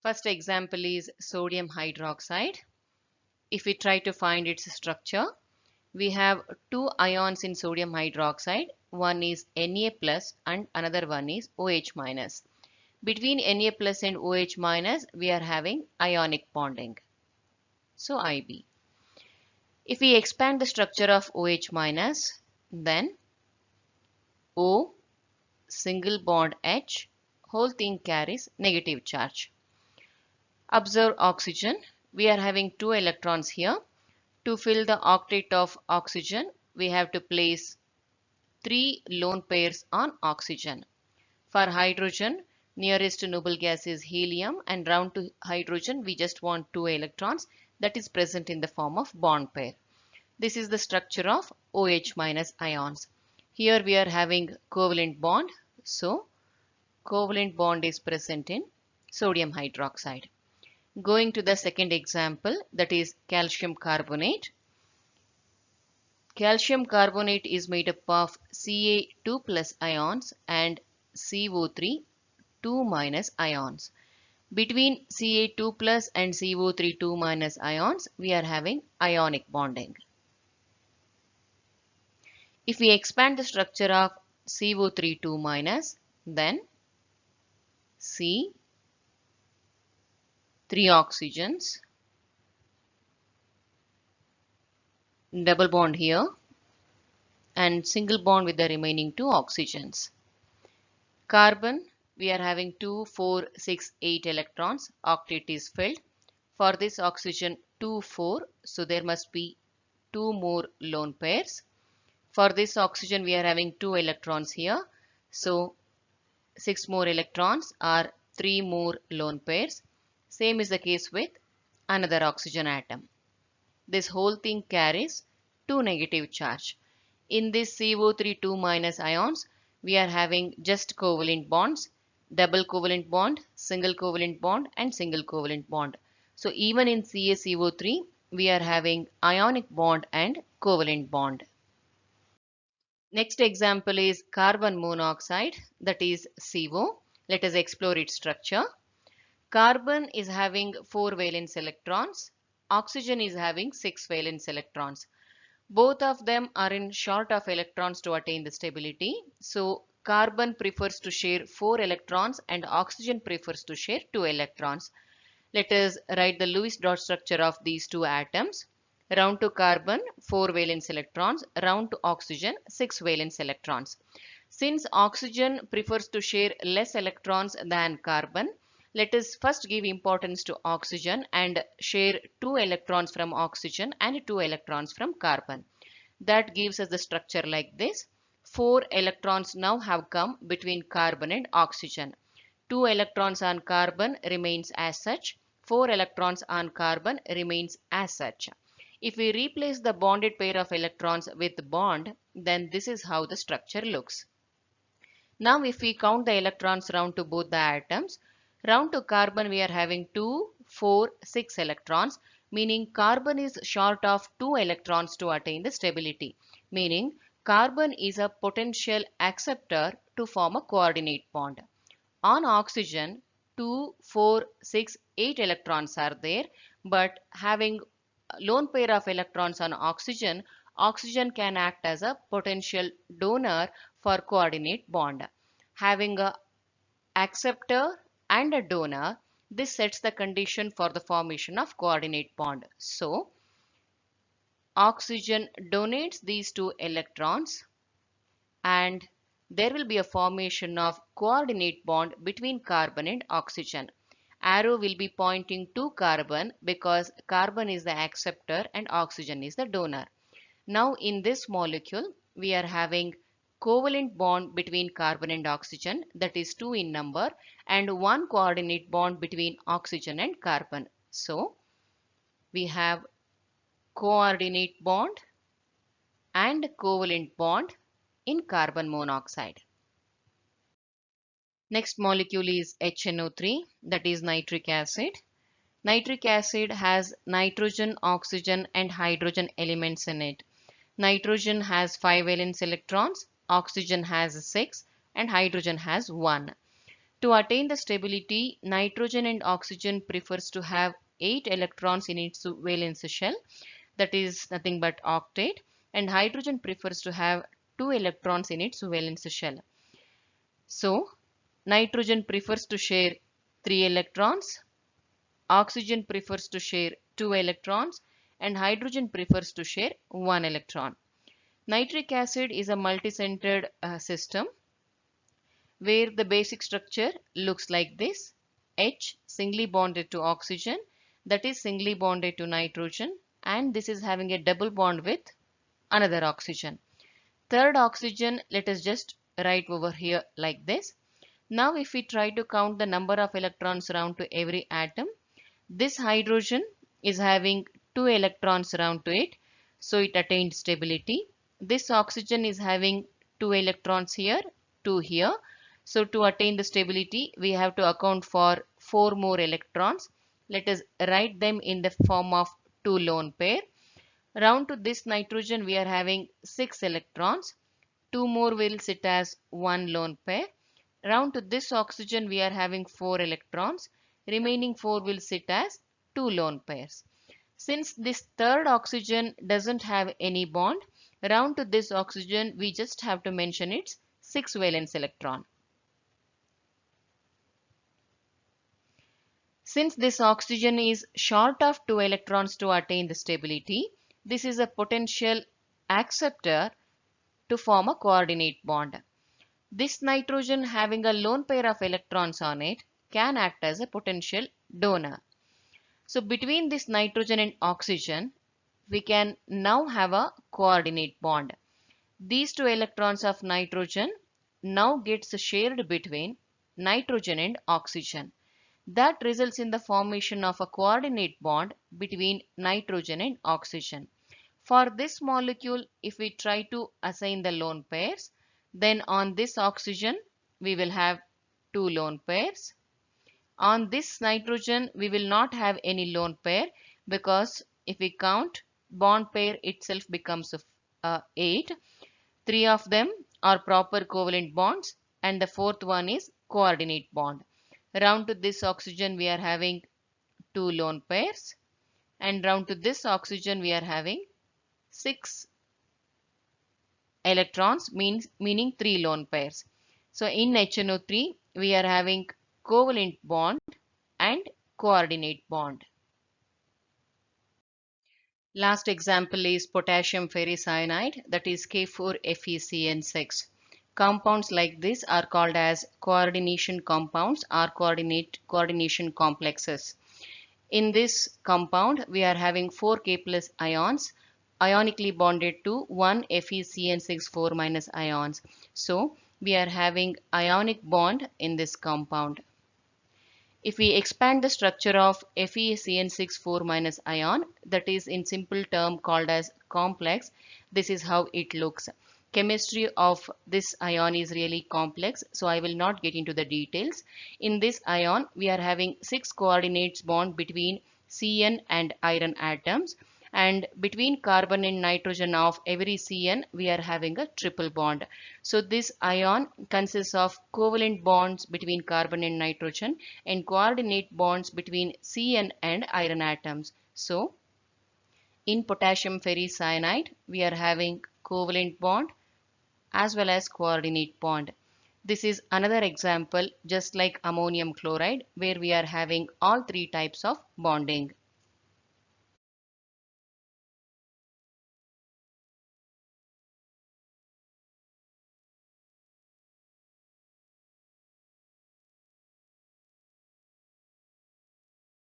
First example is sodium hydroxide. If we try to find its structure, we have two ions in sodium hydroxide. One is Na plus and another one is OH minus. Between Na plus and OH minus, we are having ionic bonding. So Ib. If we expand the structure of OH minus, then O single bond H, whole thing carries negative charge. Observe oxygen. We are having two electrons here. To fill the octet of oxygen, we have to place 3 lone pairs on oxygen. For hydrogen, nearest to noble gas is helium, and round to hydrogen we just want 2 electrons that is present in the form of bond pair. This is the structure of OH minus ions. Here we are having covalent bond, so covalent bond is present in sodium hydroxide. Going to the second example, that is calcium carbonate. Calcium carbonate is made up of Ca2 plus ions and CO3 2 minus ions. Between Ca2 plus and CO3 2 minus ions, we are having ionic bonding. If we expand the structure of CO3 2 minus, then C 3 oxygens, double bond here, and single bond with the remaining 2 oxygens. Carbon, we are having 2, 4, 6, 8 electrons. Octet is filled. For this oxygen 2, 4, so there must be 2 more lone pairs. For this oxygen we are having 2 electrons here. So 6 more electrons are 3 more lone pairs. Same is the case with another oxygen atom. This whole thing carries 2 negative charge. In this CO3 2 minus ions, we are having just covalent bonds, double covalent bond, single covalent bond and single covalent bond. So even in CaCO3, we are having ionic bond and covalent bond. Next example is carbon monoxide, that is CO. Let us explore its structure. Carbon is having 4 valence electrons. Oxygen is having 6 valence electrons. Both of them are in short of electrons to attain the stability. So carbon prefers to share 4 electrons and oxygen prefers to share 2 electrons. Let us write the Lewis dot structure of these two atoms. Round to carbon 4 valence electrons, round to oxygen 6 valence electrons. Since oxygen prefers to share less electrons than carbon, let us first give importance to oxygen and share 2 electrons from oxygen and 2 electrons from carbon. That gives us the structure like this. 4 electrons now have come between carbon and oxygen. 2 electrons on carbon remains as such. 4 electrons on carbon remains as such. If we replace the bonded pair of electrons with bond, then this is how the structure looks. Now if we count the electrons round to both the atoms, round to carbon we are having 2, 4, 6 electrons, meaning carbon is short of 2 electrons to attain the stability, meaning carbon is a potential acceptor to form a coordinate bond. On oxygen, 2, 4, 6, 8 electrons are there, but having lone pair of electrons on oxygen, oxygen can act as a potential donor for coordinate bond. Having a acceptor and a donor, this sets the condition for the formation of coordinate bond. So, oxygen donates these 2 electrons and there will be a formation of coordinate bond between carbon and oxygen. Arrow will be pointing to carbon because carbon is the acceptor and oxygen is the donor. Now in this molecule, we are having covalent bond between carbon and oxygen, that is 2 in number, and 1 coordinate bond between oxygen and carbon. So we have coordinate bond and covalent bond in carbon monoxide. Next molecule is HNO3, that is nitric acid. Nitric acid has nitrogen, oxygen and hydrogen elements in it. Nitrogen has 5 valence electrons, oxygen has 6 and hydrogen has 1. To attain the stability, nitrogen and oxygen prefers to have 8 electrons in its valence shell, that is nothing but octet, and hydrogen prefers to have 2 electrons in its valence shell. So, nitrogen prefers to share 3 electrons, oxygen prefers to share 2 electrons, and hydrogen prefers to share 1 electron. Nitric acid is a multi-centered system where the basic structure looks like this. H singly bonded to oxygen, that is singly bonded to nitrogen, and this is having a double bond with another oxygen. Third oxygen, let us just write over here like this. Now if we try to count the number of electrons around to every atom, this hydrogen is having 2 electrons around to it, so it attained stability. This oxygen is having 2 electrons here, 2 here. So to attain the stability, we have to account for 4 more electrons. Let us write them in the form of 2 lone pair. Round to this nitrogen, we are having 6 electrons. 2 more will sit as 1 lone pair. Round to this oxygen, we are having 4 electrons. Remaining 4 will sit as 2 lone pairs. Since this third oxygen doesn't have any bond, round to this oxygen, we just have to mention its 6 valence electron. Since this oxygen is short of 2 electrons to attain the stability, this is a potential acceptor to form a coordinate bond. This nitrogen having a lone pair of electrons on it can act as a potential donor. So between this nitrogen and oxygen, we can now have a coordinate bond. These 2 electrons of nitrogen now gets shared between nitrogen and oxygen. That results in the formation of a coordinate bond between nitrogen and oxygen. For this molecule, if we try to assign the lone pairs, then on this oxygen, we will have 2 lone pairs. On this nitrogen, we will not have any lone pair because if we count, bond pair itself becomes 8. 3 of them are proper covalent bonds and the fourth one is coordinate bond. Round to this oxygen, we are having 2 lone pairs, and round to this oxygen, we are having 6 electrons, meaning 3 lone pairs. So in HNO3, we are having covalent bond and coordinate bond. Last example is potassium ferricyanide, that is K4FeCN6. Compounds like this are called as coordination compounds or coordination complexes. In this compound, we are having 4 K plus ions ionically bonded to 1 FeCN6 4 minus ions. So we are having ionic bond in this compound. If we expand the structure of FeCN6 4 minus ion, that is in simple term called as complex, this is how it looks. Chemistry of this ion is really complex, so I will not get into the details. In this ion, we are having 6 coordinates bond between Cn and iron atoms, and between carbon and nitrogen of every Cn, we are having a triple bond. So this ion consists of covalent bonds between carbon and nitrogen and coordinate bonds between Cn and iron atoms. So in potassium ferricyanide, we are having covalent bond as well as coordinate bond. This is another example just like ammonium chloride where we are having all 3 types of bonding.